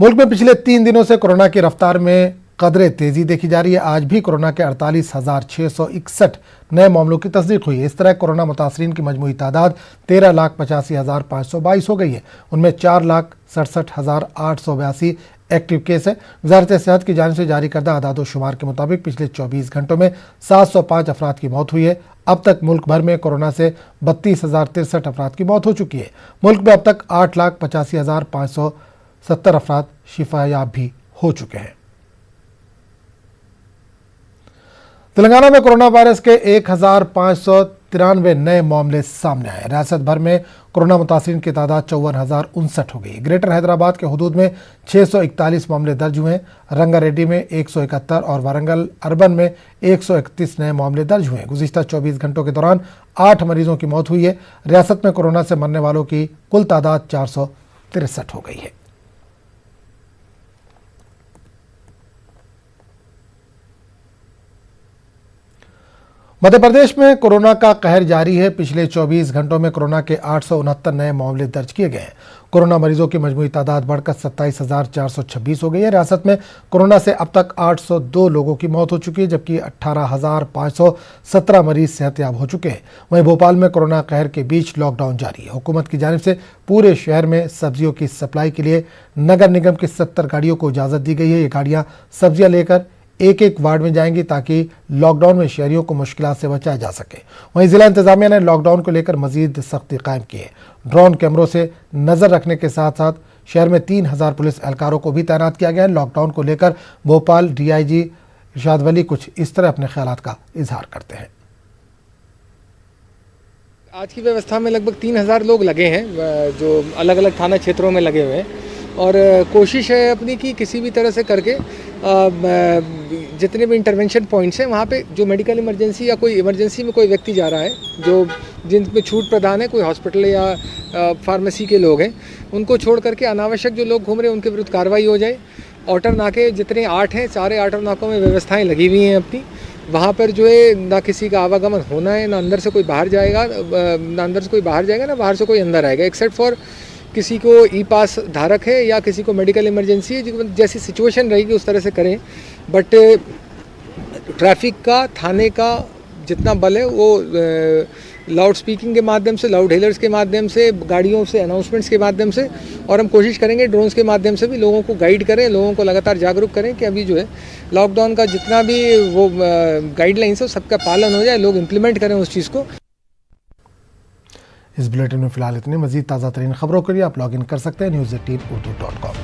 मुल्क में पिछले 3 दिनों से कोरोना की रफ्तार में कदरे तेजी देखी जा रही है। आज भी कोरोना के 48,661 नए मामलों की तस्दीक हुई है। इस तरह कोरोना मुतासरीन की मजमूई तादाद 13,85,522 हो गई है। उनमें 4,67,882 एक्टिव केस है। वजारत सेहत की जानिब से जारी करदा आदाद-ओ-शुमार के मुताबिक पिछले 24 घंटों में 705 अफराद की मौत हुई है। अब तक मुल्क भर में कोरोना से 32,063 अफराद की मौत हो चुकी है। मुल्क में अब तक 8,85,570 अफराद शिफायाब भी हो चुके हैं। तेलंगाना में कोरोना वायरस के 1,593 नए मामले सामने आए। रियासत भर में कोरोना मुतासरीन की तादाद 54,059 हो गई। ग्रेटर हैदराबाद के हुदूद में 641 मामले दर्ज हुए। रंगारेड्डी में 171 और वारंगल अर्बन में 131 नए मामले दर्ज हुए। गुज़िश्ता 24 घंटों के दौरान 8 मरीजों की मौत हुई है। रियासत में कोरोना से मरने वालों की कुल तादाद 463 हो गई है। मध्य प्रदेश में कोरोना का कहर जारी है। पिछले 24 घंटों में कोरोना के 869 नए मामले दर्ज किए गए हैं। कोरोना मरीजों की मजमूई तादाद बढ़कर 27,426 हो गई है। रियासत में कोरोना से अब तक 802 लोगों की मौत हो चुकी है, जबकि 18,517 मरीज सेहतयाब हो चुके हैं। वहीं भोपाल में कोरोना कहर के बीच लॉकडाउन जारी है। हुकूमत की जानिब से पूरे शहर में सब्जियों की सप्लाई के लिए नगर निगम की 70 गाड़ियों को इजाज़त दी गई है। ये गाड़ियाँ सब्जियाँ लेकर एक एक वार्ड में जाएंगी ताकि लॉकडाउन में शहरियों को मुश्किलात से बचाया जा सके। वहीं जिला इंतजामिया ने लॉकडाउन को लेकर मजीद सख्ती कायम की है। ड्रोन कैमरों से नजर रखने के साथ साथ शहर में 3,000 पुलिस एहलकारों को भी तैनात किया गया है। लॉकडाउन को लेकर भोपाल DIG इरशाद वली कुछ इस तरह अपने ख्यालात का इजहार करते हैं। आज की व्यवस्था में लगभग 3,000 लोग लगे हैं, जो अलग अलग थाना क्षेत्रों में लगे हुए हैं, और कोशिश है अपनी कि किसी भी तरह से करके जितने भी इंटरवेंशन पॉइंट्स हैं वहाँ पे जो मेडिकल इमरजेंसी या कोई इमरजेंसी में कोई व्यक्ति जा रहा है, जो जिन पे छूट प्रदान है, कोई हॉस्पिटल या फार्मेसी के लोग हैं, उनको छोड़ करके अनावश्यक जो लोग घूम रहे हैं उनके विरुद्ध कार्रवाई हो जाए। ऑटर नाके जितने 8 हैं, सारे ऑटर नाकों में व्यवस्थाएँ लगी हुई हैं अपनी। वहाँ पर जो है ना किसी का आवागमन होना है, ना अंदर से कोई बाहर जाएगा, ना अंदर से कोई बाहर जाएगा, ना बाहर से कोई अंदर आएगा, एक्सेप्ट फॉर किसी को ई-पास धारक है या किसी को मेडिकल इमरजेंसी है। जैसी सिचुएशन रहेगी उस तरह से करें, बट ट्रैफिक का, थाने का जितना बल है वो लाउड स्पीकिंग के माध्यम से, लाउड हेलर्स के माध्यम से, गाड़ियों से अनाउंसमेंट्स के माध्यम से, और हम कोशिश करेंगे ड्रोन्स के माध्यम से भी लोगों को गाइड करें, लोगों को लगातार जागरूक करें कि अभी जो है लॉकडाउन का जितना भी वो गाइडलाइंस है सबका पालन हो जाए, लोग इम्प्लीमेंट करें उस चीज़ को। इस बुलेटिन में फिलहाल इतने। मजीद ताज़ा तरीन खबरों के लिए आप लॉग इन कर सकते हैं news18urdu.com।